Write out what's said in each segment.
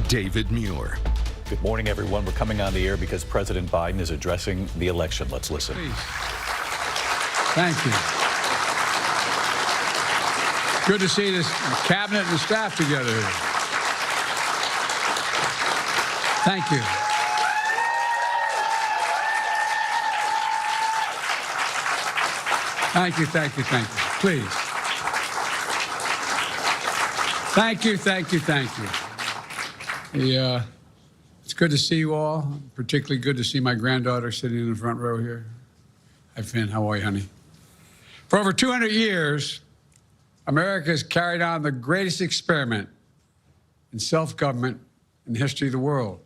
David Muir. Good morning, everyone. We're coming on the air because President Biden is addressing the election. Let's listen. Please. Thank you. Good to see this cabinet and the staff together here. Thank you. Thank you, thank you, thank you. Please. Thank you, thank you, thank you. It's good to see you all. Particularly good to see my granddaughter sitting in the front row here. Hi, Finn. How are you, honey? For over 200 years, America has carried on the greatest experiment in self-government in the history of the world.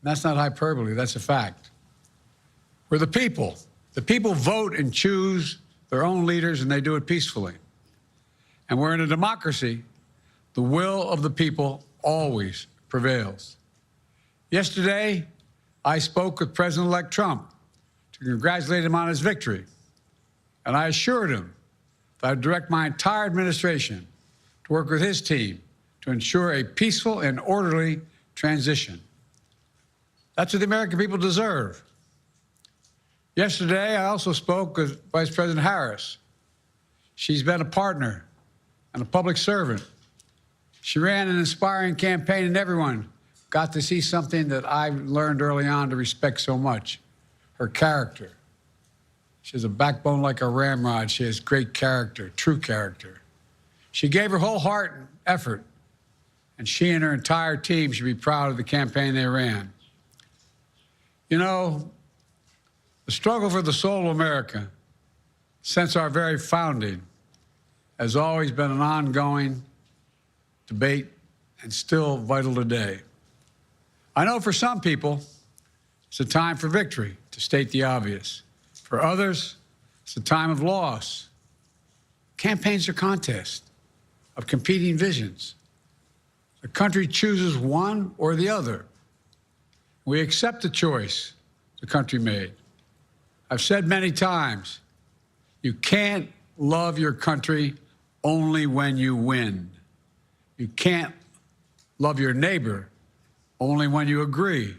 And that's not hyperbole. That's a fact. We're the people. The people vote and choose their own leaders, and they do it peacefully. And we're in a democracy. The will of the people always prevails. Yesterday, I spoke with President-elect Trump to congratulate him on his victory. And I assured him that I'd direct my entire administration to work with his team to ensure a peaceful and orderly transition. That's what the American people deserve. Yesterday, I also spoke with Vice President Harris. She's been a partner and a public servant. She ran an inspiring campaign, and everyone got to see something that I learned early on to respect so much, her character. She has a backbone like a ramrod. She has great character, true character. She gave her whole heart and effort, and she and her entire team should be proud of the campaign they ran. You know, the struggle for the soul of America, since our very founding, has always been an ongoing debate and still vital today. I know for some people, it's a time for victory, to state the obvious. For others, it's a time of loss. Campaigns are contests of competing visions. The country chooses one or the other. We accept the choice the country made. I've said many times, you can't love your country only when you win. You can't love your neighbor only when you agree.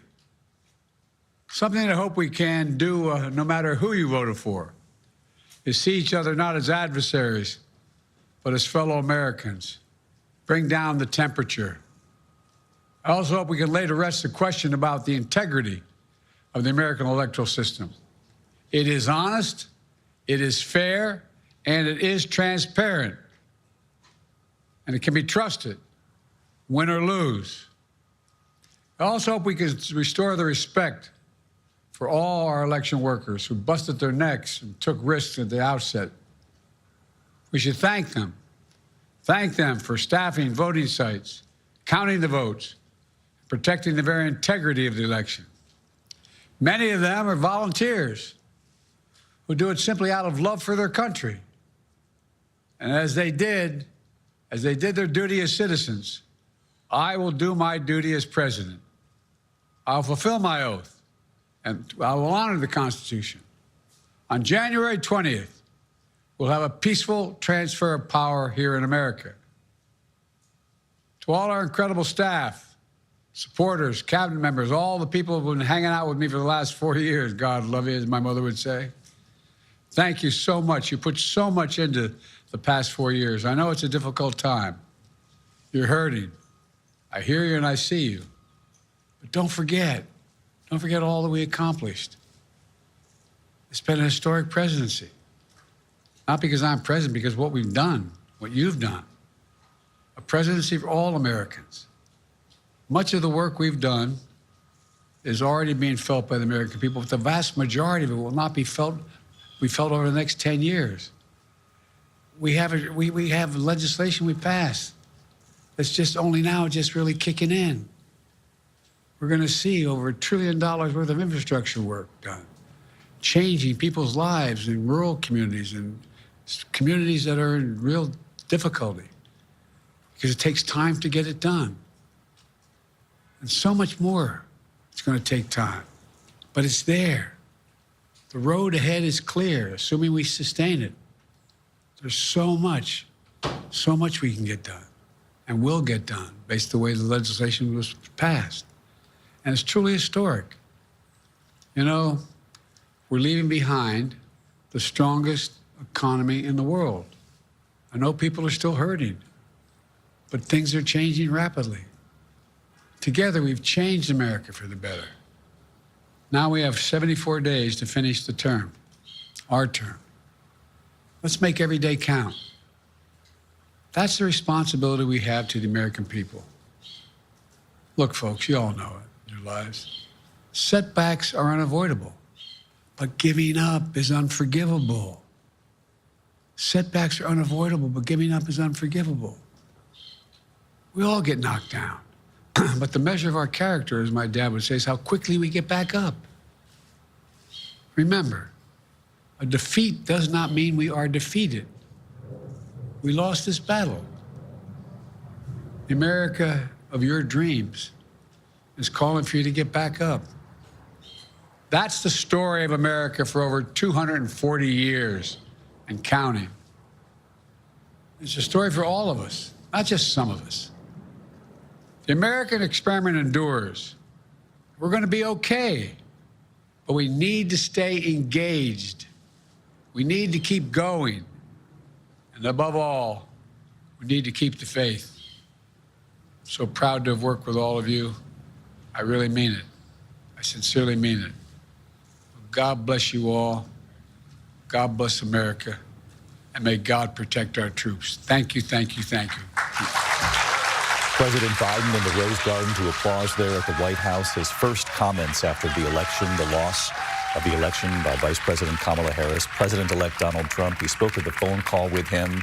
Something I hope we can do, no matter who you voted for, is see each other not as adversaries, but as fellow Americans. Bring down the temperature. I also hope we can lay to rest the question about the integrity of the American electoral system. It is honest, it is fair, and it is transparent. And it can be trusted, win or lose. I also hope we can restore the respect for all our election workers who busted their necks and took risks at the outset. We should thank them. Thank them for staffing voting sites, counting the votes, protecting the very integrity of the election. Many of them are volunteers who do it simply out of love for their country. And as they did their duty as citizens, I will do my duty as president. I'll fulfill my oath, and I will honor the Constitution. On January 20th, we'll have a peaceful transfer of power here in America. To all our incredible staff, supporters, cabinet members, all the people who've been hanging out with me for the last 4 years, God love you, as my mother would say. Thank you so much. You put so much into the past 4 years. I know it's a difficult time. You're hurting. I hear you and I see you. But don't forget all that we accomplished. It's been a historic presidency. Not because I'm president, because what we've done, what you've done. A presidency for all Americans. Much of the work we've done is already being felt by the American people, but the vast majority of it will not be felt over the next 10 years. We have legislation we passed that's just only now just really kicking in. We're going to see over $1 trillion worth of infrastructure work done, changing people's lives in rural communities and communities that are in real difficulty, because it takes time to get it done. And so much more. It's going to take time, but it's there. The road ahead is clear, assuming we sustain it. There's so much we can get done. and will get done based on the way the legislation was passed. And it's truly historic. You know, we're leaving behind the strongest economy in the world. I know people are still hurting, but things are changing rapidly. Together, we've changed America for the better. Now we have 74 days to finish the term, our term. Let's make every day count. That's the responsibility we have to the American people. Look, folks, you all know it in your lives. Setbacks are unavoidable, but giving up is unforgivable. Setbacks are unavoidable, but giving up is unforgivable. We all get knocked down. But the measure of our character, as my dad would say, is how quickly we get back up. Remember, a defeat does not mean we are defeated. We lost this battle. The America of your dreams is calling for you to get back up. That's the story of America for over 240 years and counting. It's a story for all of us, not just some of us. The American experiment endures. We're going to be okay, but we need to stay engaged. We need to keep going. And above all, we need to keep the faith. I'm so proud to have worked with all of you. I really mean it. I sincerely mean it. God bless you all. God bless America. And may God protect our troops. Thank you, thank you, thank you. President Biden in the Rose Garden to applause there at the White House. His first comments after the election, the loss of the election by Vice President Kamala Harris. President-elect Donald Trump, he spoke at the phone call with him.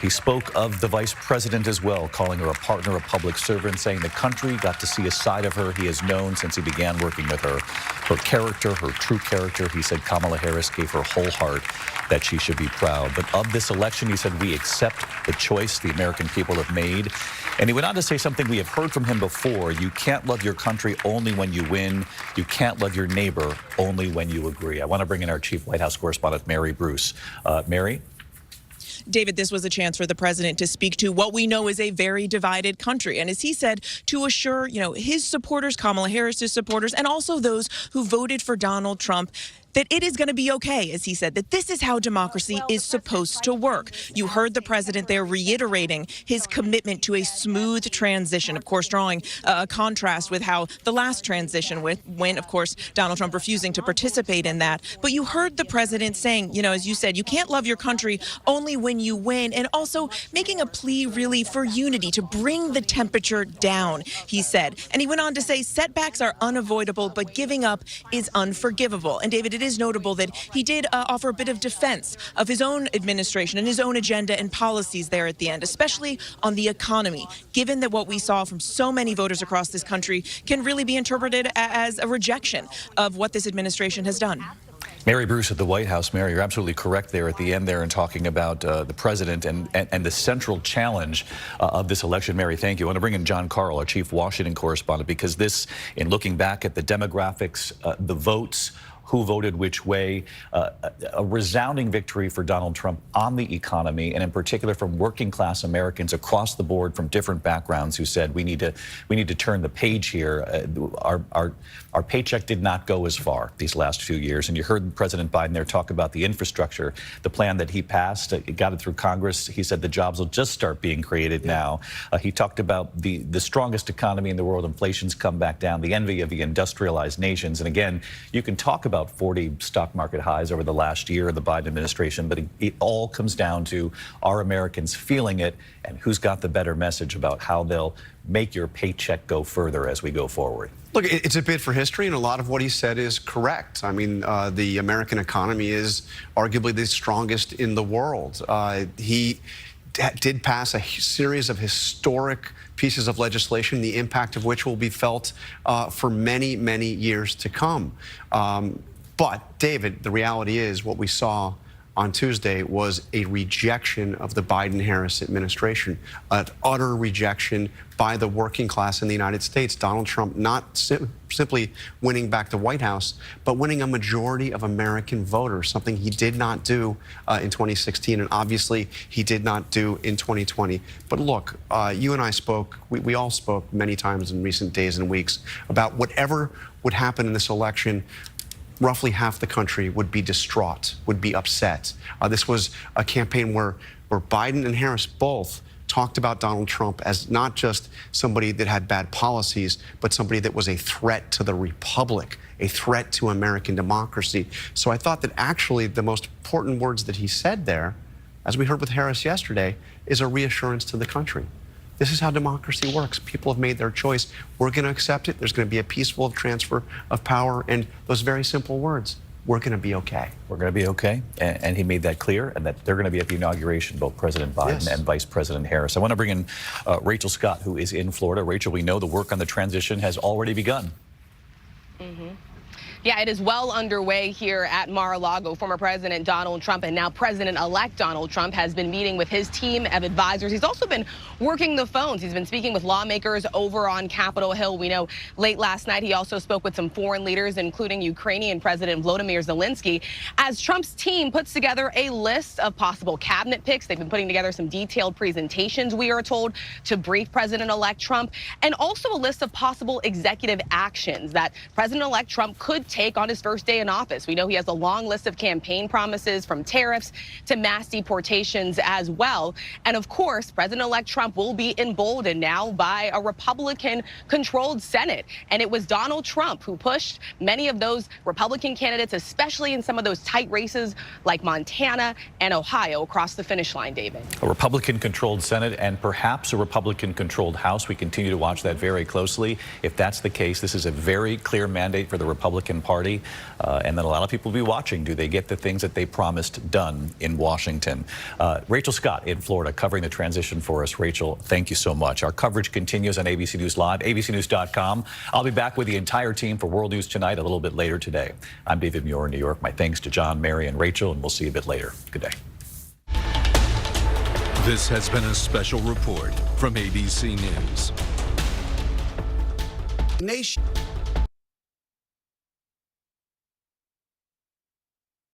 He spoke of the vice president as well, calling her a partner, a public servant, saying the country got to see a side of her he has known since he began working with her. Her character, her true character, he said Kamala Harris gave her whole heart that she should be proud. But of this election, he said, we accept the choice the American people have made. And he went on to say something we have heard from him before. You can't love your country only when you win. You can't love your neighbor only when you agree. I want to bring in our chief White House correspondent, Mary Bruce. Mary? David, this was a chance for the president to speak to what we know is a very divided country. And as he said, to assure, his supporters, Kamala Harris's supporters, and also those who voted for Donald Trump, that it is going to be okay, as he said, that this is how democracy is supposed to work. You heard the president there reiterating his commitment to a smooth transition, of course, drawing a contrast with how the last transition went, of course, Donald Trump refusing to participate in that. But you heard the president saying, as you said, you can't love your country only when you win, and also making a plea really for unity, to bring the temperature down, he said. And he went on to say setbacks are unavoidable, but giving up is unforgivable. And David, it is notable that he did offer a bit of defense of his own administration and his own agenda and policies there at the end, especially on the economy, given that what we saw from so many voters across this country can really be interpreted as a rejection of what this administration has done. Mary Bruce at the White House. Mary, you're absolutely correct there at the end there in talking about the president and the central challenge of this election. Mary, thank you. I want to bring in John Carl, our chief Washington correspondent, because this, in looking back at the demographics, the votes, who voted which way, a resounding victory for Donald Trump on the economy, and in particular from working class Americans across the board from different backgrounds who said we need to turn the page here. Our paycheck did not go as far these last few years, and you heard President Biden there talk about the infrastructure, the plan that he passed, got it through Congress. He said the jobs will just start being created now. He talked about the strongest economy in the world, inflation's come back down, the envy of the industrialized nations, and again, you can talk about 40 stock market highs over the last year of the Biden administration, but it all comes down to are Americans feeling it, and who's got the better message about how they'll make your paycheck go further as we go forward. Look, it's a bit for history, and a lot of what he said is correct. I mean, the American economy is arguably the strongest in the world. He did pass a series of historic pieces of legislation, the impact of which will be felt for many, many years to come. But, David, the reality is what we saw on Tuesday was a rejection of the Biden-Harris administration, an utter rejection by the working class in the United States. Donald Trump not simply winning back the White House, but winning a majority of American voters, something he did not do in 2016, and obviously he did not do in 2020. But look, you and I spoke, we all spoke many times in recent days and weeks about whatever would happen in this election. Roughly half the country would be distraught, would be upset. This was a campaign where Biden and Harris both talked about Donald Trump as not just somebody that had bad policies, but somebody that was a threat to the republic, a threat to American democracy. So I thought that actually the most important words that he said there, as we heard with Harris yesterday, is a reassurance to the country. This is how democracy works. People have made their choice. We're going to accept it. There's going to be a peaceful transfer of power. And those very simple words, we're going to be okay. We're going to be okay. And he made that clear, and that they're going to be at the inauguration, both President Biden and Vice President Harris. I want to bring in Rachel Scott, who is in Florida. Rachel, we know the work on the transition has already begun. Yeah, it is well underway here at Mar-a-Lago. Former President Donald Trump and now President-elect Donald Trump has been meeting with his team of advisors. He's also been working the phones. He's been speaking with lawmakers over on Capitol Hill. We know late last night he also spoke with some foreign leaders, including Ukrainian President Volodymyr Zelensky, as Trump's team puts together a list of possible cabinet picks. They've been putting together some detailed presentations, we are told, to brief President-elect Trump, and also a list of possible executive actions that President-elect Trump could take on his first day in office. We know he has a long list of campaign promises, from tariffs to mass deportations as well. And of course, President-elect Trump will be emboldened now by a Republican-controlled Senate. And it was Donald Trump who pushed many of those Republican candidates, especially in some of those tight races like Montana and Ohio, across the finish line, David. A Republican-controlled Senate and perhaps a Republican-controlled House. We continue to watch that very closely. If that's the case, this is a very clear mandate for the Republican Party. And then a lot of people will be watching. Do they get the things that they promised done in Washington? Rachel Scott in Florida covering the transition for us. Rachel, thank you so much. Our coverage continues on ABC News Live, abcnews.com. I'll be back with the entire team for World News Tonight a little bit later today. I'm David Muir in New York. My thanks to John, Mary, and Rachel, and we'll see you a bit later. Good day. This has been a special report from ABC News. Nation.